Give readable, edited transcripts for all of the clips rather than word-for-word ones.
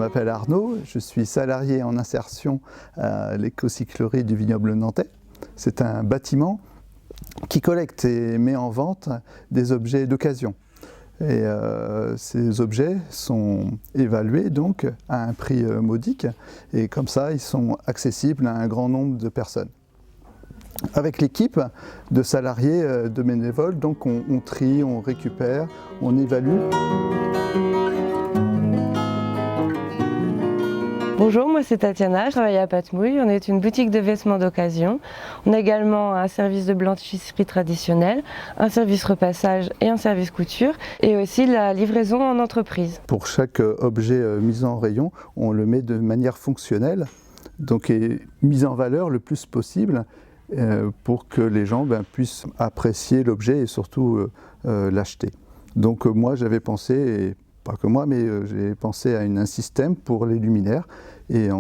m'appelle Arnaud, je suis salarié en insertion à l'écocyclerie du vignoble nantais. C'est un bâtiment qui collecte et met en vente des objets d'occasion. Et ces objets sont évalués donc à un prix modique et comme ça ils sont accessibles à un grand nombre de personnes. Avec l'équipe de salariés, de bénévoles, donc on trie, on récupère, on évalue. Bonjour, moi c'est Tatiana, je travaille à Patmouille. On est une boutique de vêtements d'occasion. On a également un service de blanchisserie traditionnelle, un service repassage et un service couture, et aussi la livraison en entreprise. Pour chaque objet mis en rayon, on le met de manière fonctionnelle, donc est mis en valeur le plus possible pour que les gens puissent apprécier l'objet et surtout l'acheter. Donc moi j'avais pensé, et pas que moi, mais j'ai pensé à un système pour les luminaires et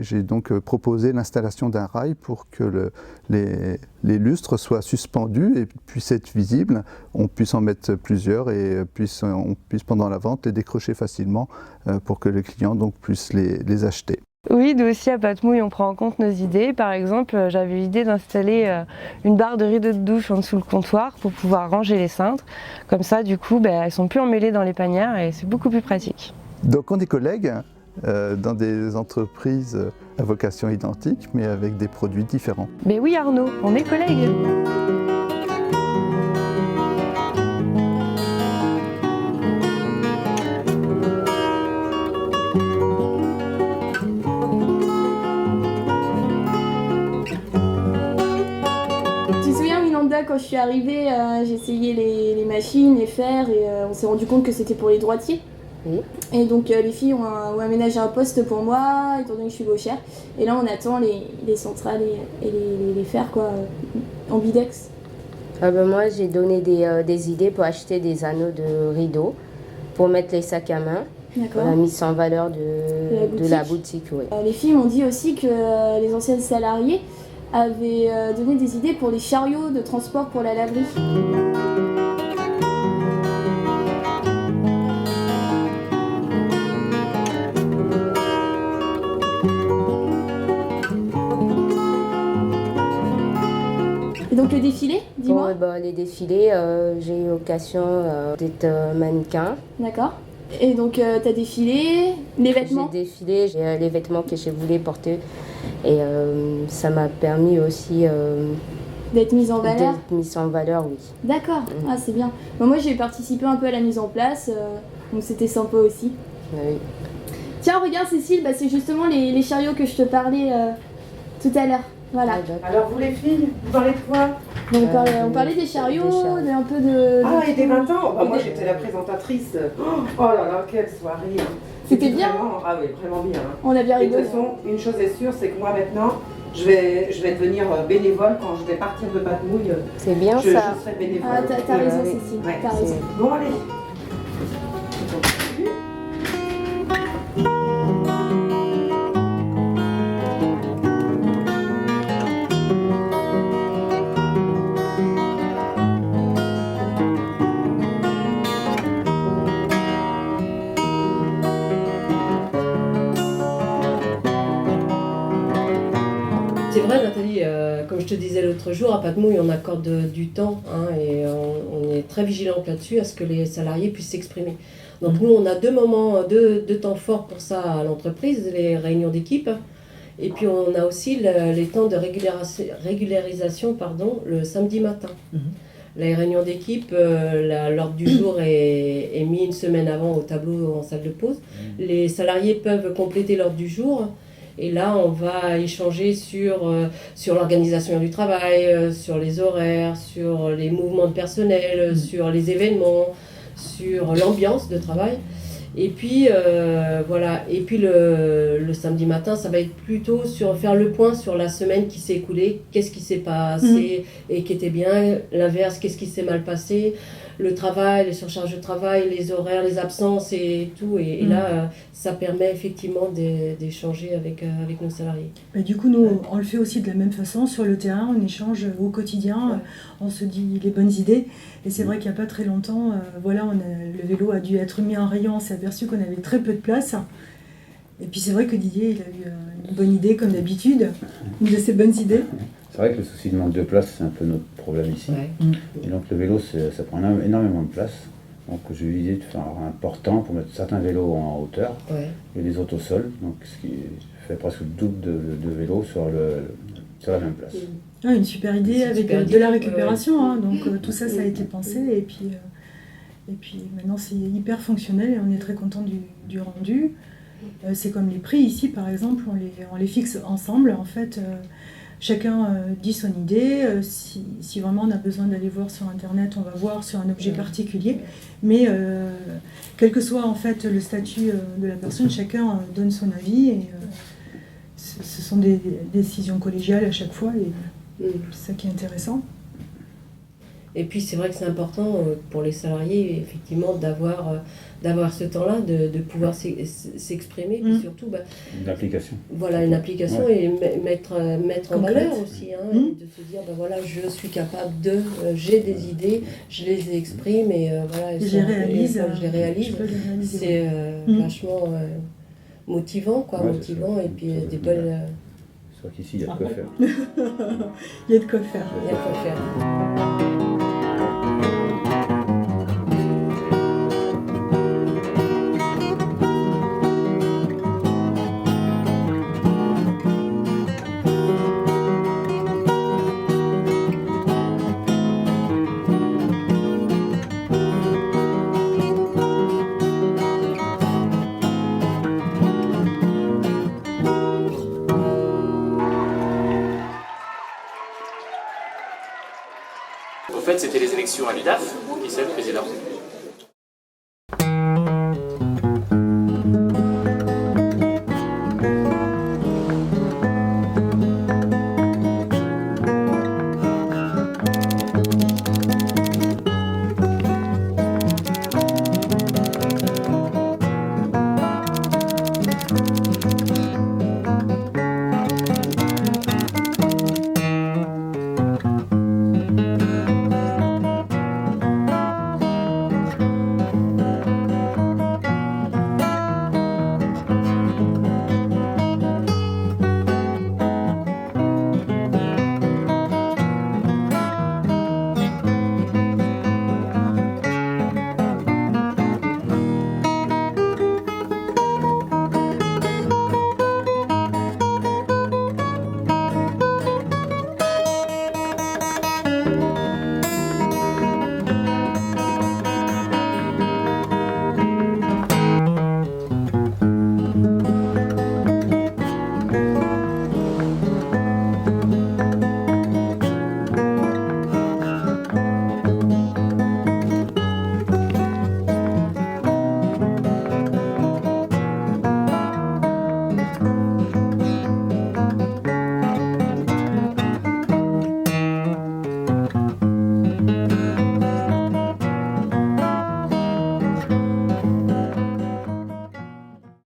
j'ai donc proposé l'installation d'un rail pour que les lustres soient suspendus et puissent être visibles. On puisse en mettre plusieurs et on puisse pendant la vente les décrocher facilement pour que les clients donc puissent les acheter. Oui, nous aussi à Patmouille, on prend en compte nos idées. Par exemple, j'avais l'idée d'installer une barre de rideau de douche en dessous le comptoir pour pouvoir ranger les cintres. Comme ça, du coup, elles ne sont plus emmêlées dans les panières et c'est beaucoup plus pratique. Donc on est collègues dans des entreprises à vocation identique, mais avec des produits différents. Mais oui Arnaud, on est collègues. Quand je suis arrivée, j'ai essayé les machines, les fers et on s'est rendu compte que c'était pour les droitiers. Mmh. Et donc les filles ont aménagé un poste pour moi, étant donné que je suis gauchère. Et là on attend les centrales et les fers quoi, en bidex. Moi j'ai donné des idées pour acheter des anneaux de rideaux, pour mettre les sacs à main. On a mis ça en valeur de la boutique. Oui. Les filles m'ont dit aussi que les anciennes salariées avait donné des idées pour les chariots de transport pour la laverie. Et donc le défilé, dis-moi. Les défilés, j'ai eu l'occasion d'être mannequin. D'accord. Et donc tu as défilé, les vêtements? J'ai défilé, j'ai les vêtements que je voulais porter et ça m'a permis aussi d'être mise en valeur. D'être mise en valeur, oui. D'accord, ah, c'est bien. Moi j'ai participé un peu à la mise en place, donc c'était sympa aussi. Oui. Tiens, regarde Cécile, c'est justement les chariots que je te parlais tout à l'heure. Voilà. Alors vous les filles, vous parlez de quoi? On parlait des chariots, un peu de... Ah, et des 20 ans. Moi j'étais la présentatrice. Oh là là, quelle soirée. C'était bien. Ah oui, vraiment bien. On a bien rigolé. De toute façon, une chose est sûre, c'est que moi maintenant, je vais devenir bénévole quand je vais partir de Patmouille. C'est bien ça. Je serai bénévole. Ah, t'as raison Cécile, t'as raison. Bon allez. C'est vrai Nathalie, comme je te disais l'autre jour, à Patmouille on accorde du temps et on est très vigilante là-dessus à ce que les salariés puissent s'exprimer. Donc nous on a deux moments, deux temps forts pour ça à l'entreprise, les réunions d'équipe et puis on a aussi les temps de régularisation le samedi matin. Les réunions d'équipe, l'ordre du jour est mis une semaine avant au tableau en salle de pause. Les salariés peuvent compléter l'ordre du jour. Et là, on va échanger sur l'organisation du travail, sur les horaires, sur les mouvements de personnel, sur les événements, sur l'ambiance de travail. Et puis, voilà. Et puis le samedi matin, ça va être plutôt sur faire le point sur la semaine qui s'est écoulée, qu'est-ce qui s'est passé et qui était bien, l'inverse, qu'est-ce qui s'est mal passé, le travail, les surcharges de travail, les horaires, les absences et tout. Et là, ça permet effectivement d'échanger avec nos salariés. Et du coup, nous, on le fait aussi de la même façon sur le terrain, on échange au quotidien, on se dit les bonnes idées. Et c'est vrai qu'il n'y a pas très longtemps, le vélo a dû être mis en rayon, on s'est aperçu qu'on avait très peu de place. Et puis c'est vrai que Didier, il a eu une bonne idée, comme d'habitude, une de ses bonnes idées. C'est vrai que le souci de manque de place, c'est un peu notre problème ici. Ouais. Et donc le vélo, ça prend énormément de place. Donc j'ai eu l'idée de faire un portant pour mettre certains vélos en hauteur et les autres au sol. Donc ce qui fait presque le double de vélos sur la même place. Ah, une super idée avec de la récupération. Hein, donc tout ça, ça a été pensé. Et puis maintenant, c'est hyper fonctionnel et on est très content du rendu. C'est comme les prix ici, par exemple, on les fixe ensemble. En fait, chacun dit son idée. Si vraiment on a besoin d'aller voir sur Internet, on va voir sur un objet particulier. Mais quel que soit en fait le statut de la personne, chacun donne son avis. Et ce sont des décisions collégiales à chaque fois. Et c'est ça qui est intéressant. Et puis c'est vrai que c'est important pour les salariés effectivement d'avoir ce temps-là, de pouvoir s'exprimer, puis surtout une application. Voilà, une application et mettre en valeur aussi, hein, et de se dire voilà, je suis capable j'ai des idées, je les exprime et voilà, je les réalise. C'est vachement motivant quoi, motivant et puis des belles. Soit qu'ici il y a de quoi faire. Il y a de quoi faire. Il y a de quoi faire. En fait, c'était les élections à l'UDAF, qui c'est le président?